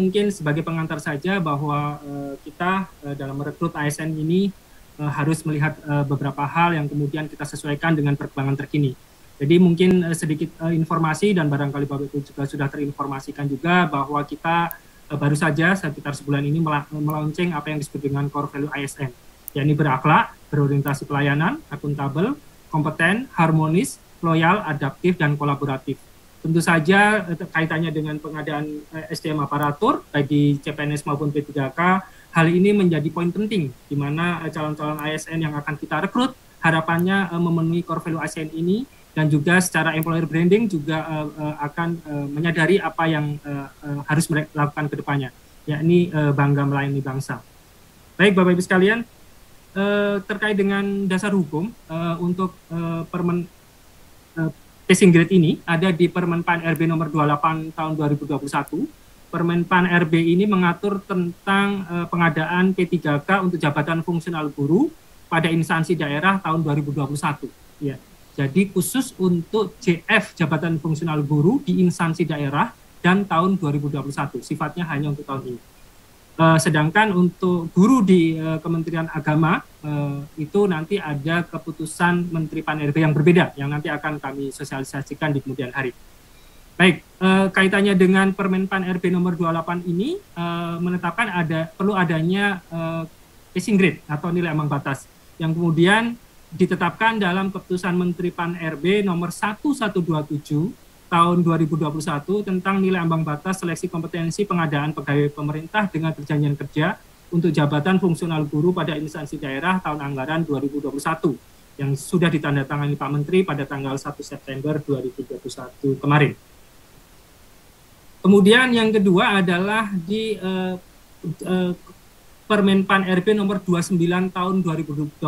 Mungkin sebagai pengantar saja bahwa kita dalam merekrut ASN ini harus melihat beberapa hal yang kemudian kita sesuaikan dengan perkembangan terkini. Jadi mungkin sedikit informasi, dan barangkali Bapak Ibu juga sudah terinformasikan juga bahwa kita baru saja sekitar sebulan ini melaunching apa yang disebut dengan core value ASN, yakni berakhlak, berorientasi pelayanan, akuntabel, kompeten, harmonis, loyal, adaptif, dan kolaboratif. Tentu saja kaitannya dengan pengadaan SDM aparatur, baik di CPNS maupun P3K, hal ini menjadi poin penting, di mana calon-calon ASN yang akan kita rekrut, harapannya memenuhi core value ASN ini, dan juga secara employer branding juga akan menyadari apa yang harus mereka lakukan ke depannya, yakni bangga melayani bangsa. Baik Bapak Ibu sekalian, terkait dengan dasar hukum untuk Permen Passing grade ini ada di Permen PAN RB nomor 28 tahun 2021. Permen PAN RB ini mengatur tentang pengadaan P3K untuk jabatan fungsional guru pada instansi daerah tahun 2021. Ya. Jadi khusus untuk JF jabatan fungsional guru di instansi daerah dan tahun 2021. Sifatnya hanya untuk tahun ini. Sedangkan untuk guru di Kementerian Agama itu nanti ada keputusan Menteri PAN RB yang berbeda yang nanti akan kami sosialisasikan di kemudian hari. Baik, kaitannya dengan Permen PAN RB nomor 28 ini menetapkan perlu adanya passing grade atau nilai ambang batas yang kemudian ditetapkan dalam keputusan Menteri PAN RB nomor 1127 tahun 2021 tentang nilai ambang batas seleksi kompetensi pengadaan pegawai pemerintah dengan perjanjian kerja untuk jabatan fungsional guru pada instansi daerah tahun anggaran 2021 yang sudah ditandatangani Pak Menteri pada tanggal 1 September 2021 kemarin. Kemudian yang kedua adalah di Permen PAN RB nomor 29 tahun 2021.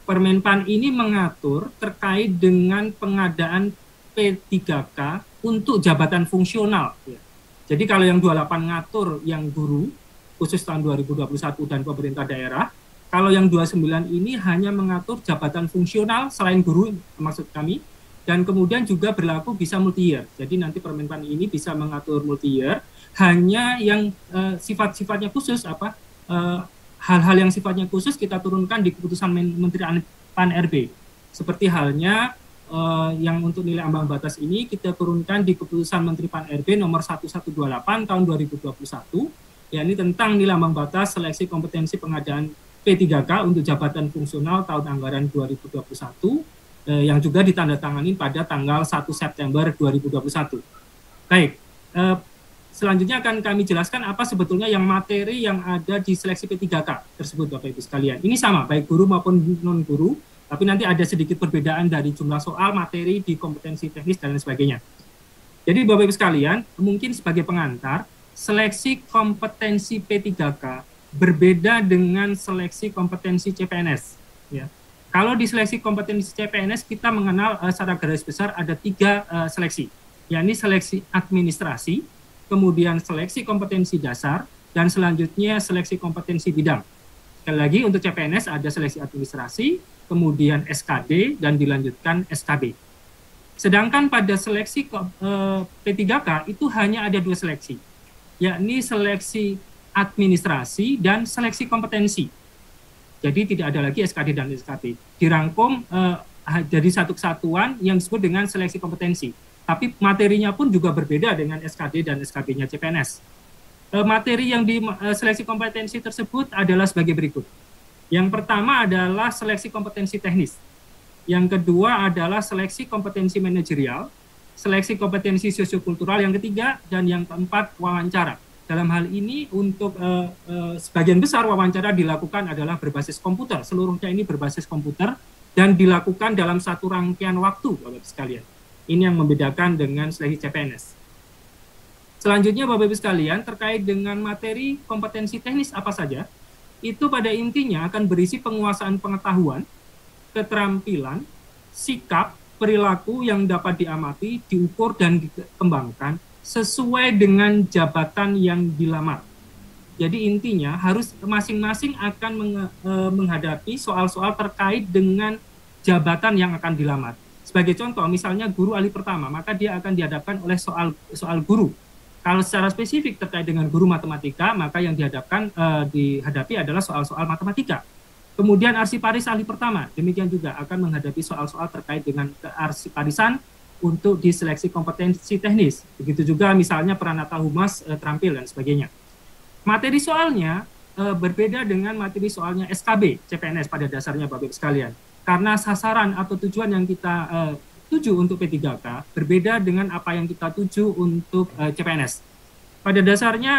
Permen PAN ini mengatur terkait dengan pengadaan P3K untuk jabatan fungsional. Ya. Jadi kalau yang 28 ngatur yang guru, khusus tahun 2021 dan pemerintah daerah, kalau yang 29 ini hanya mengatur jabatan fungsional selain guru, maksud kami, dan kemudian juga berlaku bisa multi-year. Jadi nanti Permen PAN ini bisa mengatur multi-year, hanya yang sifat-sifatnya khusus, hal-hal yang sifatnya khusus kita turunkan di keputusan Menteri PAN RB. Seperti halnya yang untuk nilai ambang batas ini kita turunkan di keputusan Menteri PAN RB nomor 1128 tahun 2021, yakni tentang nilai ambang batas seleksi kompetensi pengadaan P3K untuk jabatan fungsional tahun anggaran 2021 yang juga ditandatangani pada tanggal 1 September 2021. Baik, selanjutnya akan kami jelaskan apa sebetulnya yang materi yang ada di seleksi P3K tersebut Bapak Ibu sekalian. Ini sama baik guru maupun non-guru, tapi nanti ada sedikit perbedaan dari jumlah soal, materi, di kompetensi teknis, dan lain sebagainya. Jadi Bapak Ibu sekalian, mungkin sebagai pengantar, seleksi kompetensi P3K berbeda dengan seleksi kompetensi CPNS. Ya. Kalau di seleksi kompetensi CPNS, kita mengenal secara garis besar ada 3 seleksi, yakni seleksi administrasi, kemudian seleksi kompetensi dasar, dan selanjutnya seleksi kompetensi bidang. Sekali lagi, untuk CPNS ada seleksi administrasi, kemudian SKD, dan dilanjutkan SKB. Sedangkan pada seleksi P3K itu hanya ada 2 seleksi, yakni seleksi administrasi dan seleksi kompetensi. Jadi tidak ada lagi SKD dan SKB. Dirangkum dari satu kesatuan yang disebut dengan seleksi kompetensi. Tapi materinya pun juga berbeda dengan SKD dan SKB-nya CPNS. Materi yang di seleksi kompetensi tersebut adalah sebagai berikut. Yang pertama adalah seleksi kompetensi teknis. Yang kedua adalah seleksi kompetensi manajerial, seleksi kompetensi sosiokultural yang ketiga, dan yang keempat wawancara. Dalam hal ini untuk sebagian besar wawancara dilakukan adalah berbasis komputer. Seluruhnya ini berbasis komputer dan dilakukan dalam satu rangkaian waktu, Bapak-Ibu sekalian. Ini yang membedakan dengan seleksi CPNS. Selanjutnya Bapak-Ibu sekalian, terkait dengan materi kompetensi teknis apa saja, itu pada intinya akan berisi penguasaan pengetahuan, keterampilan, sikap, perilaku yang dapat diamati, diukur, dan dikembangkan sesuai dengan jabatan yang dilamar. Jadi intinya harus masing-masing akan menghadapi soal-soal terkait dengan jabatan yang akan dilamar. Sebagai contoh, misalnya guru ahli pertama, maka dia akan dihadapkan oleh soal guru. Kalau secara spesifik terkait dengan guru matematika, maka yang dihadapi adalah soal-soal matematika. Kemudian arsiparis ahli pertama, demikian juga akan menghadapi soal-soal terkait dengan kearsiparisan untuk diseleksi kompetensi teknis. Begitu juga misalnya Pranata Humas terampil dan sebagainya. Materi soalnya berbeda dengan materi soalnya SKB, CPNS pada dasarnya Bapak Ibu sekalian. Karena sasaran atau tujuan yang kita tuju untuk P3K berbeda dengan apa yang kita tuju untuk CPNS. Pada dasarnya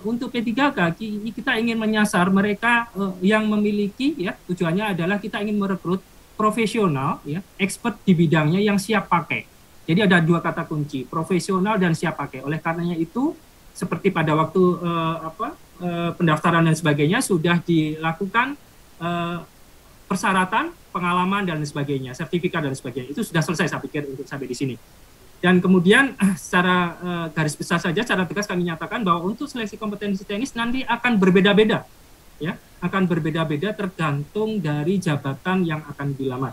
untuk P3K kita ingin menyasar mereka yang memiliki, ya, tujuannya adalah kita ingin merekrut profesional, ya, expert di bidangnya yang siap pakai. Jadi ada dua kata kunci, profesional dan siap pakai. Oleh karenanya itu, seperti pada waktu pendaftaran dan sebagainya sudah dilakukan persyaratan, pengalaman dan sebagainya, sertifikat dan sebagainya. Itu sudah selesai saya pikir untuk sampai di sini. Dan kemudian secara garis besar saja, secara tegas kami nyatakan bahwa untuk seleksi kompetensi teknis nanti akan berbeda-beda, ya, akan berbeda-beda tergantung dari jabatan yang akan dilamar.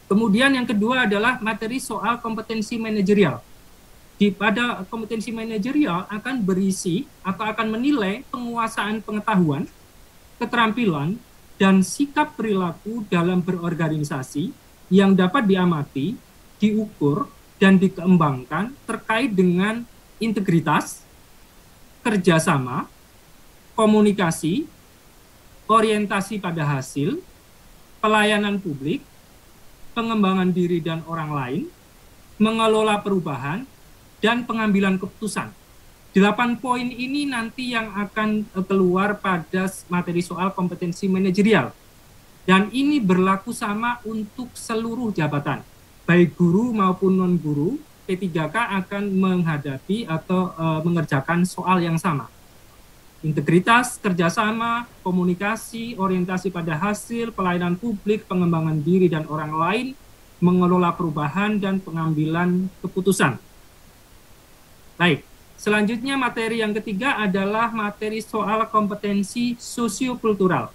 Kemudian yang kedua adalah materi soal kompetensi manajerial. Pada kompetensi manajerial akan berisi atau akan menilai penguasaan pengetahuan, keterampilan, dan sikap perilaku dalam berorganisasi yang dapat diamati, diukur, dan dikembangkan terkait dengan integritas, kerjasama, komunikasi, orientasi pada hasil, pelayanan publik, pengembangan diri dan orang lain, mengelola perubahan, dan pengambilan keputusan. 8 poin ini nanti yang akan keluar pada materi soal kompetensi manajerial. Dan ini berlaku sama untuk seluruh jabatan. Baik guru maupun non-guru, P3K akan menghadapi atau mengerjakan soal yang sama. Integritas, kerjasama, komunikasi, orientasi pada hasil, pelayanan publik, pengembangan diri dan orang lain, mengelola perubahan, dan pengambilan keputusan. Baik. Selanjutnya materi yang ketiga adalah materi soal kompetensi sosiokultural.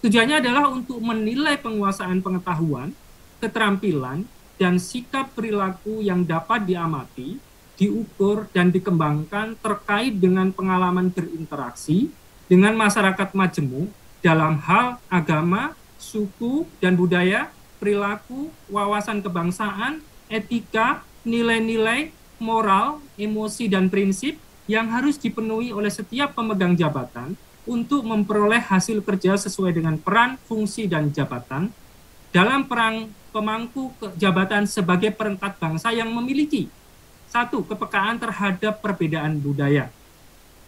Tujuannya adalah untuk menilai penguasaan pengetahuan, keterampilan, dan sikap perilaku yang dapat diamati, diukur, dan dikembangkan terkait dengan pengalaman berinteraksi dengan masyarakat majemuk dalam hal agama, suku, dan budaya, perilaku, wawasan kebangsaan, etika, nilai-nilai, moral, emosi, dan prinsip yang harus dipenuhi oleh setiap pemegang jabatan untuk memperoleh hasil kerja sesuai dengan peran, fungsi, dan jabatan dalam perang pemangku jabatan sebagai perangkat bangsa yang memiliki 1. Kepekaan terhadap perbedaan budaya,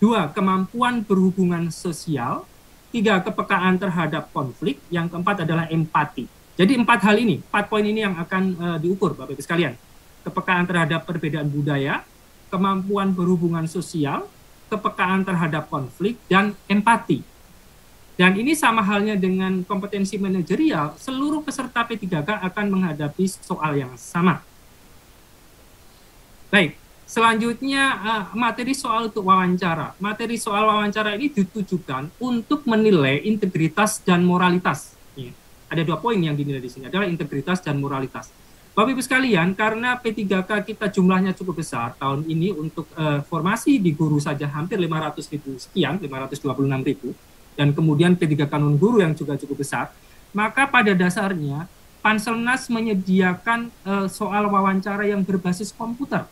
2. Kemampuan berhubungan sosial, 3. Kepekaan terhadap konflik, yang keempat adalah empati. Jadi 4 hal ini, 4 poin ini yang akan diukur Bapak Ibu sekalian. Kepekaan terhadap perbedaan budaya, kemampuan berhubungan sosial, kepekaan terhadap konflik, dan empati. Dan ini sama halnya dengan kompetensi manajerial, seluruh peserta P3K akan menghadapi soal yang sama. Baik, selanjutnya materi soal untuk wawancara. Materi soal wawancara ini ditujukan untuk menilai integritas dan moralitas. Ada 2 poin yang dinilai di sini, adalah integritas dan moralitas. Bapak Ibu sekalian, karena P3K kita jumlahnya cukup besar tahun ini untuk formasi di guru saja hampir 500.000 sekian, 526.000, dan kemudian P3K non-guru yang juga cukup besar, maka pada dasarnya Panselnas menyediakan soal wawancara yang berbasis komputer,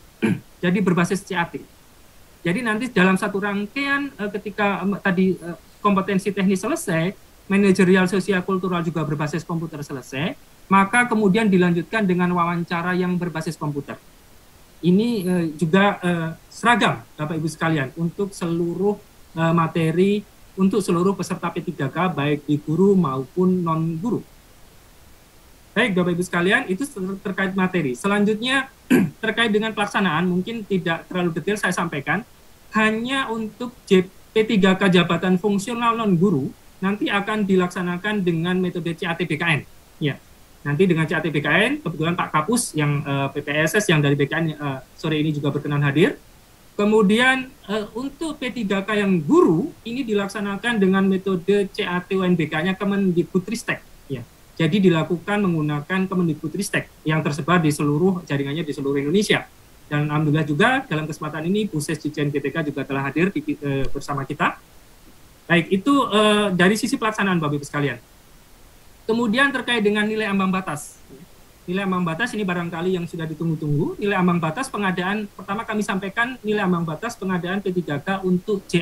jadi berbasis CAT. Jadi nanti dalam satu rangkaian ketika tadi kompetensi teknis selesai, manajerial sosial kultural juga berbasis komputer selesai, maka kemudian dilanjutkan dengan wawancara yang berbasis komputer. Ini juga seragam Bapak Ibu sekalian untuk seluruh materi, untuk seluruh peserta P3K baik di guru maupun non-guru. Baik Bapak Ibu sekalian, itu terkait materi. Selanjutnya terkait dengan pelaksanaan, mungkin tidak terlalu detail saya sampaikan, hanya untuk P3K jabatan fungsional non-guru nanti akan dilaksanakan dengan metode CAT-BKN. Ya. Nanti dengan CAT-BKN, kebetulan Pak Kapus yang PPSS yang dari BKN sore ini juga berkenan hadir. Kemudian untuk P3K yang guru, ini dilaksanakan dengan metode CAT-UNBK-nya Kemendikbudristek. Ya. Jadi dilakukan menggunakan Kemendikbudristek yang tersebar di seluruh jaringannya di seluruh Indonesia. Dan alhamdulillah juga dalam kesempatan ini Bu Sesjijen GTK juga telah hadir bersama kita. Baik, itu dari sisi pelaksanaan Bapak Ibu sekalian. Kemudian terkait dengan nilai ambang batas. Nilai ambang batas ini barangkali yang sudah ditunggu-tunggu. Nilai ambang batas pengadaan, pertama kami sampaikan nilai ambang batas pengadaan P3K untuk JR